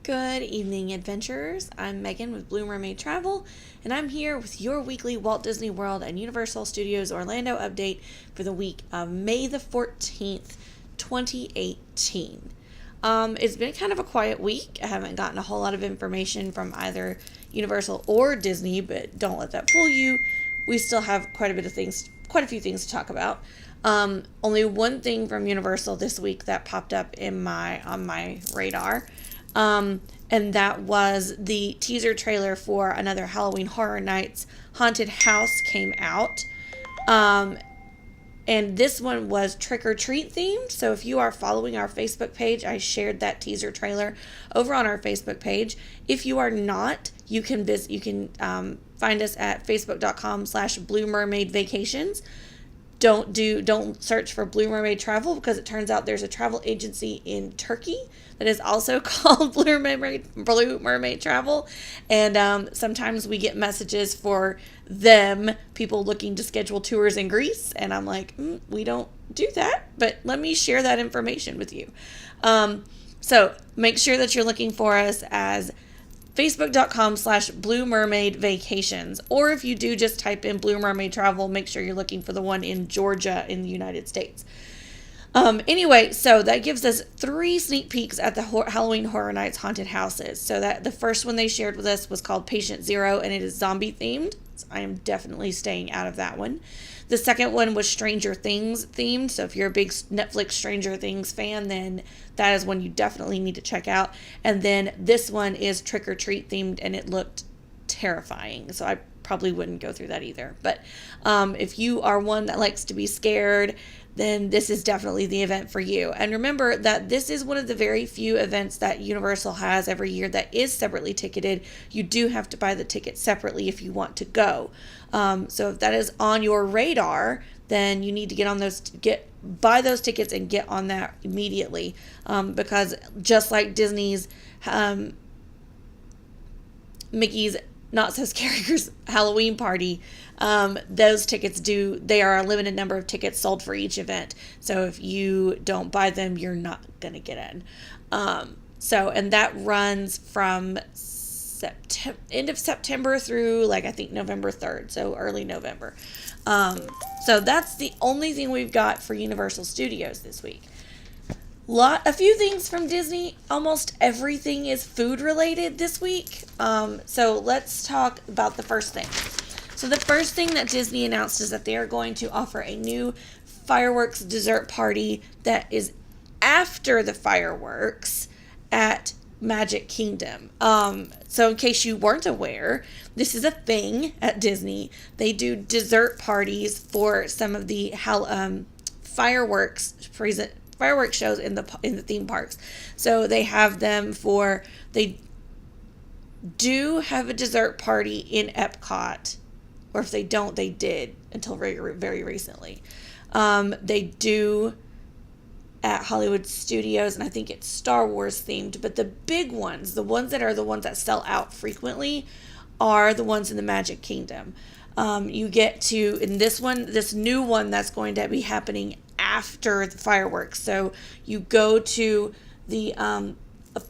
Good evening, adventurers. I'm Megan with Blue Mermaid Travel, and I'm here with your weekly Walt Disney World and Universal Studios Orlando update for the week of May the 14th, 2018. It's been kind of a quiet week. I haven't gotten a whole lot of information from either Universal or Disney, but don't let that fool you. We still have quite a few things to talk about. Only one thing from Universal this week that popped up on my radar. And that was the teaser trailer for another Halloween Horror Nights haunted house came out. And this one was trick or treat themed. So if you are following our Facebook page, I shared that teaser trailer over on our Facebook page. If you are not, you can find us at facebook.com/Blue Mermaid Vacations. Don't search for Blue Mermaid Travel, because it turns out there's a travel agency in Turkey that is also called Blue Mermaid Travel. And sometimes we get messages for them, people looking to schedule tours in Greece. And I'm like, we don't do that, but let me share that information with you. So make sure that you're looking for us as facebook.com/Blue Mermaid Vacations. Or if you do just type in Blue Mermaid Travel, make sure you're looking for the one in Georgia in the United States. Anyway, so that gives us 3 sneak peeks at the Halloween Horror Nights haunted houses. So that the first one they shared with us was called Patient Zero, and it is zombie themed. So I am definitely staying out of that one. The second one was Stranger Things themed. So if you're a big Netflix Stranger Things fan, then that is one you definitely need to check out. And then this one is Trick or Treat themed, and it looked terrifying. So I probably wouldn't go through that either. But if you are one that likes to be scared, then this is definitely the event for you. And remember that this is one of the very few events that Universal has every year that is separately ticketed. You do have to buy the ticket separately if you want to go. So if that is on your radar, then you need to buy those tickets and get on that immediately. Because just like Disney's Mickey's Not So Scary Halloween Party, those tickets they are a limited number of tickets sold for each event. So if you don't buy them, you're not going to get in. And that runs from end of September through I think November 3rd. So early November. So that's the only thing we've got for Universal Studios this week. A few things from Disney. Almost everything is food related this week. So let's talk about the first thing. So the first thing that Disney announced is that they are going to offer a new fireworks dessert party that is after the fireworks at Magic Kingdom. So in case you weren't aware, this is a thing at Disney. They do dessert parties for some of the fireworks shows in the theme parks. So they have them they do have a dessert party in Epcot, or if they don't, they did until very, very recently. They do at Hollywood Studios, and I think it's Star Wars themed, but the big ones, the ones that sell out frequently, are the ones in the Magic Kingdom. You get to, in this new one that's going to be happening after the fireworks. So you go to the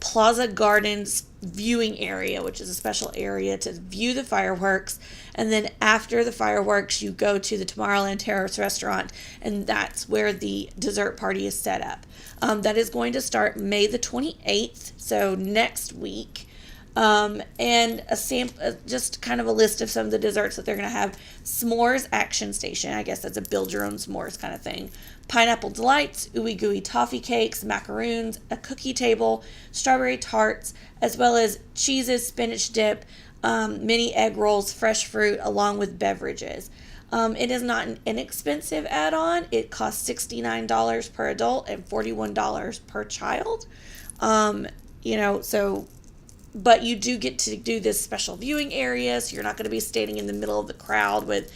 Plaza Gardens viewing area, which is a special area to view the fireworks. And then after the fireworks, you go to the Tomorrowland Terrace restaurant, and that's where the dessert party is set up. That is going to start May the 28th, so next week. And just kind of a list of some of the desserts that they're going to have. S'mores Action Station. I guess that's a build your own s'mores kind of thing. Pineapple Delights, ooey gooey toffee cakes, macaroons, a cookie table, strawberry tarts, as well as cheeses, spinach dip, mini egg rolls, fresh fruit, along with beverages. It is not an inexpensive add-on. It costs $69 per adult and $41 per child. But you do get to do this special viewing area, so you're not going to be standing in the middle of the crowd with,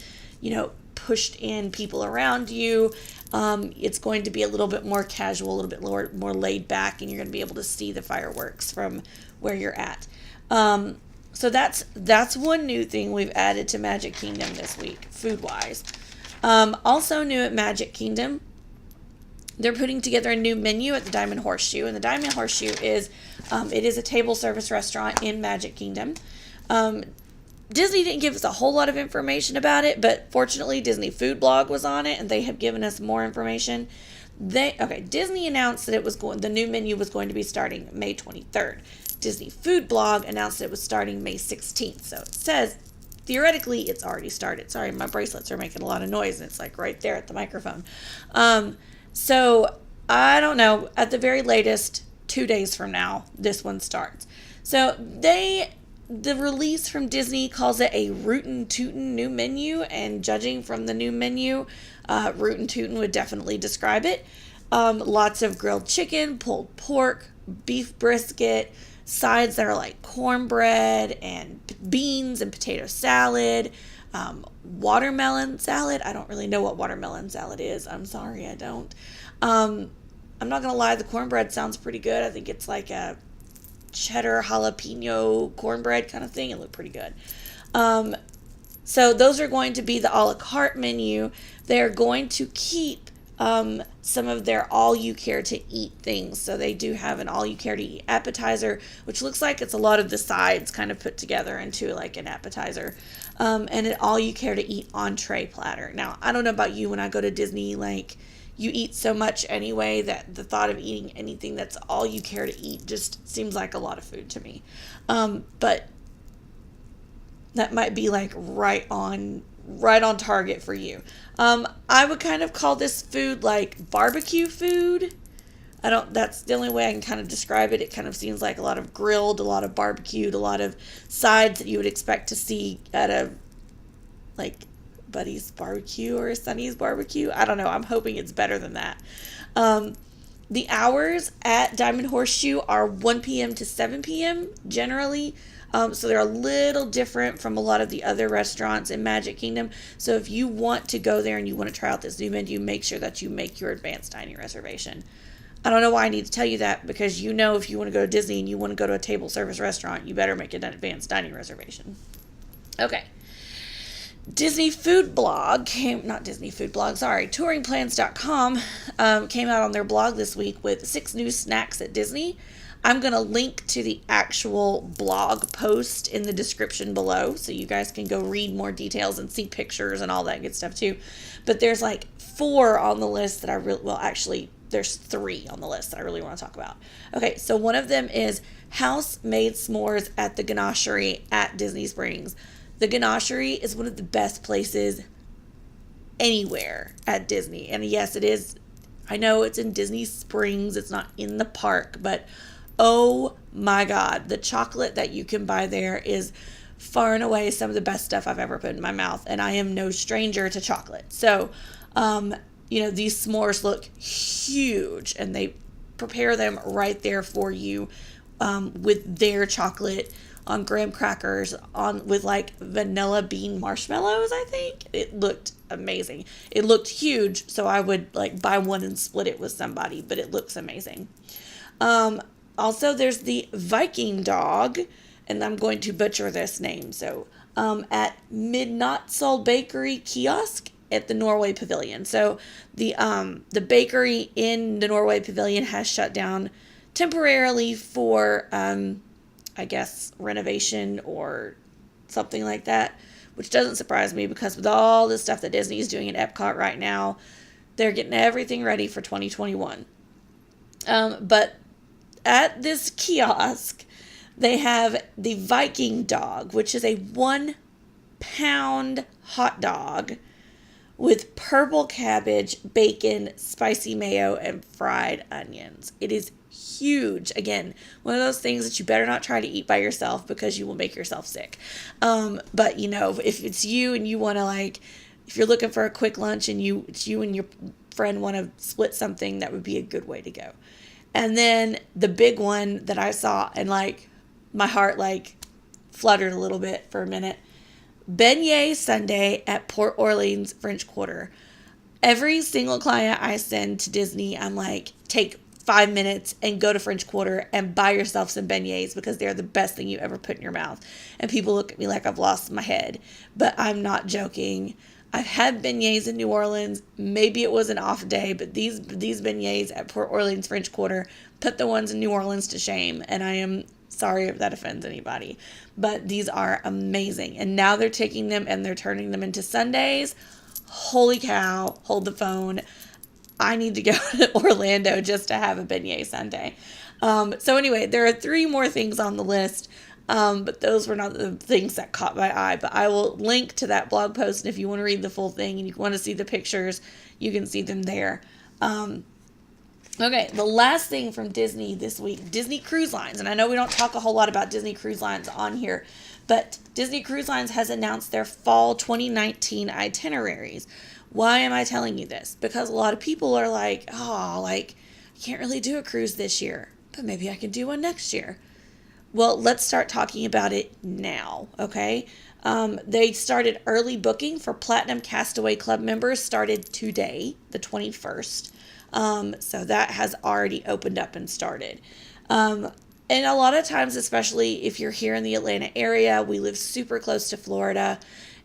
pushed in people around you. It's going to be a little bit more casual, a little bit more laid back, and you're going to be able to see the fireworks from where you're at. So that's one new thing we've added to Magic Kingdom this week, food-wise. Also new at Magic Kingdom They're putting together a new menu at the Diamond Horseshoe, and the Diamond Horseshoe is it is a table service restaurant in Magic Kingdom. Disney didn't give us a whole lot of information about it, but fortunately Disney Food Blog was on it, and they have given us more information. Disney announced that the new menu was going to be starting May 23rd. Disney Food Blog announced it was starting May 16th. So it says theoretically it's already started. Sorry, my bracelets are making a lot of noise, and it's like right there at the microphone. So I don't know. At the very latest, 2 days from now, this one starts. So the release from Disney calls it a rootin' tootin' new menu, and judging from the new menu, rootin' tootin' would definitely describe it. Lots of grilled chicken, pulled pork, beef brisket, sides that are like cornbread and beans and potato salad, watermelon salad. I don't really know what watermelon salad is. I'm sorry, I don't. I'm not going to lie, the cornbread sounds pretty good. I think it's like a cheddar jalapeno cornbread kind of thing. It looked pretty good. So those are going to be the a la carte menu. They're going to keep some of their all-you-care-to-eat things. So they do have an all-you-care-to-eat appetizer, which looks like it's a lot of the sides kind of put together into like an appetizer, and an all-you-care-to-eat entree platter. Now, I don't know about you, when I go to Disney, like, you eat so much anyway that the thought of eating anything that's all you care to eat just seems like a lot of food to me. But that might be like right on target for you. I would kind of call this food like barbecue food. That's the only way I can kind of describe it. It kind of seems like a lot of grilled, a lot of barbecued, a lot of sides that you would expect to see at a, like, Buddy's barbecue or Sunny's barbecue. I don't know. I'm hoping it's better than that. The hours at Diamond Horseshoe are 1 p.m. to 7 p.m. generally. So they're a little different from a lot of the other restaurants in Magic Kingdom. So if you want to go there and you want to try out this new menu, make sure that you make your advanced dining reservation. I don't know why I need to tell you that, because you know if you want to go to Disney and you want to go to a table service restaurant, you better make an advanced dining reservation. Okay. touringplans.com came out on their blog this week with 6 new snacks at Disney. I'm going to link to the actual blog post in the description below, so you guys can go read more details and see pictures and all that good stuff too. But there's like 4 on the list that there's 3 on the list that I really want to talk about. Okay, so one of them is house-made s'mores at the Ganachery at Disney Springs. The Ganachery is one of the best places anywhere at Disney. And yes, it is. I know it's in Disney Springs. It's not in the park. But oh my God, the chocolate that you can buy there is far and away some of the best stuff I've ever put in my mouth. And I am no stranger to chocolate. So, these s'mores look huge. And they prepare them right there for you with their chocolate on graham crackers with like vanilla bean marshmallows. I think it looked amazing. It looked huge, so I would like buy one and split it with somebody, but it looks amazing. Also, there's the Viking Dog, and I'm going to butcher this name. So at Midnattsol Bakery kiosk at the Norway Pavilion. So the bakery in the Norway Pavilion has shut down temporarily for I guess renovation or something like that, which doesn't surprise me, because with all the stuff that Disney is doing at Epcot right now, they're getting everything ready for 2021. But at this kiosk, they have the Viking Dog, which is a 1-pound hot dog with purple cabbage, bacon, spicy mayo, and fried onions. It is huge. Again, one of those things that you better not try to eat by yourself, because you will make yourself sick. But if it's you and you want to, like, if you're looking for a quick lunch and you and your friend want to split something, that would be a good way to go. And then the big one that I saw, and like my heart like fluttered a little bit for a minute, beignet sundae at Port Orleans French Quarter. Every single client I send to Disney, I'm like, take 5 minutes and go to French Quarter and buy yourself some beignets, because they're the best thing you ever put in your mouth. And people look at me like I've lost my head, but I'm not joking. I've had beignets in New Orleans. Maybe it was an off day, but these beignets at Port Orleans French Quarter put the ones in New Orleans to shame, and I am sorry if that offends anybody. But these are amazing. And now they're taking them and they're turning them into sundaes. Holy cow, hold the phone. I need to go to Orlando just to have a beignet sundae. So anyway, there are 3 more things on the list. But those were not the things that caught my eye. But I will link to that blog post. And if you want to read the full thing and you want to see the pictures, you can see them there. Okay, the last thing from Disney this week, Disney Cruise Lines. And I know we don't talk a whole lot about Disney Cruise Lines on here, but Disney Cruise Lines has announced their fall 2019 itineraries. Why am I telling you this? Because a lot of people are like, I can't really do a cruise this year, but maybe I can do one next year. Well, let's start talking about it now, okay? They started early booking for Platinum Castaway Club members, started today, the 21st. So that has already opened up and started. And a lot of times, especially if you're here in the Atlanta area, we live super close to Florida.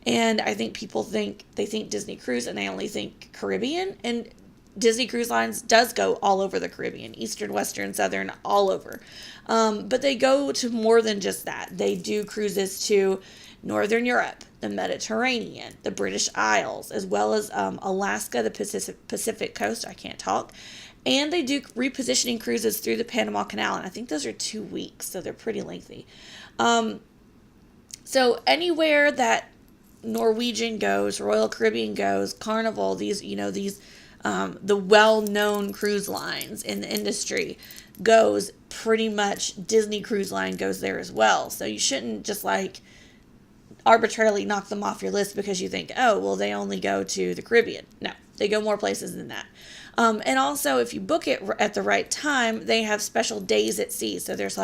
And I think people think Disney Cruise and they only think Caribbean. And Disney Cruise Lines does go all over the Caribbean, Eastern, Western, Southern, all over. But they go to more than just that. They do cruises to Northern Europe, the Mediterranean, the British Isles, as well as Alaska, the Pacific coast. I can't talk. And they do repositioning cruises through the Panama Canal. And I think those are 2 weeks, so they're pretty lengthy. So anywhere that Norwegian goes, Royal Caribbean goes, Carnival, these the well-known cruise lines in the industry goes, pretty much Disney Cruise Line goes there as well. So you shouldn't just arbitrarily knock them off your list because you think, oh, well, they only go to the Caribbean. No, they go more places than that. And also, if you book it at the right time, they have special days at sea. So there's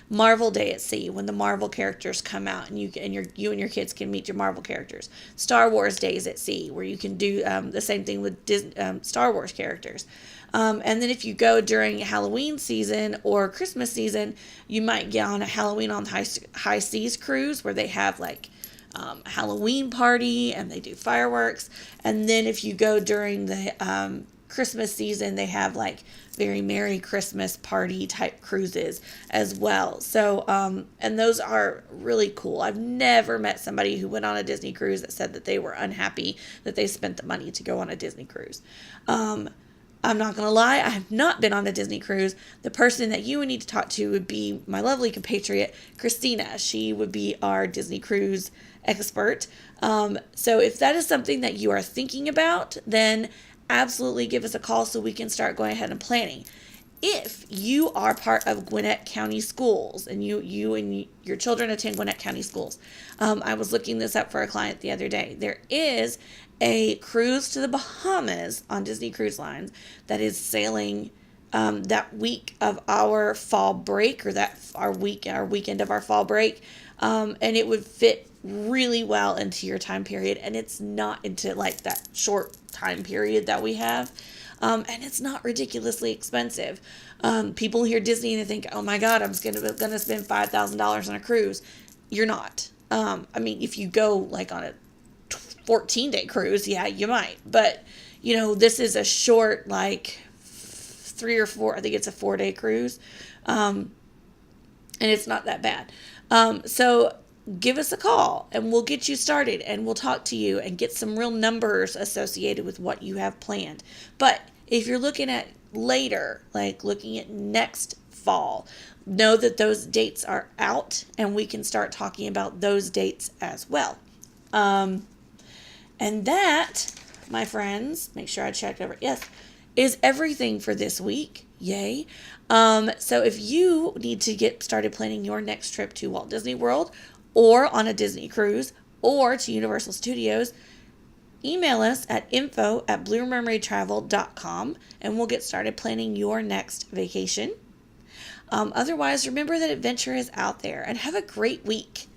Marvel Day at Sea when the Marvel characters come out, and you and your kids can meet your Marvel characters. Star Wars Days at Sea, where you can do the same thing with Disney, Star Wars characters. And then if you go during Halloween season or Christmas season, you might get on a Halloween on High Seas cruise where they have Halloween party and they do fireworks. And then if you go during the Christmas season, they have very Merry Christmas party type cruises as well. So, and those are really cool. I've never met somebody who went on a Disney cruise that said that they were unhappy that they spent the money to go on a Disney cruise. I'm not going to lie, I have not been on a Disney cruise. The person that you would need to talk to would be my lovely compatriot, Christina. She would be our Disney cruise expert. So if that is something that you are thinking about, then absolutely give us a call so we can start going ahead and planning. If you are part of Gwinnett County Schools and you and your children attend Gwinnett County Schools, I was looking this up for a client the other day. There is a cruise to the Bahamas on Disney Cruise Lines that is sailing that week of our fall break, or our weekend of our fall break, and it would fit really well into your time period, and it's not into that short time period that we have, and it's not ridiculously expensive. People hear Disney and they think, oh my God, I'm gonna spend $5,000 on a cruise. You're not. If you go on a 14-day cruise, yeah, you might, but this is a short 3 or 4, I think it's a 4-day cruise, and it's not that bad. So give us a call and we'll get you started and we'll talk to you and get some real numbers associated with what you have planned. But if you're looking at later, looking at next fall, know that those dates are out and we can start talking about those dates as well. And that, my friends, make sure I checked over. Yes, is everything for this week. Yay. So if you need to get started planning your next trip to Walt Disney World or on a Disney cruise or to Universal Studios, email us at info@bluemermaidtravel.com and we'll get started planning your next vacation. Otherwise, remember that adventure is out there and have a great week.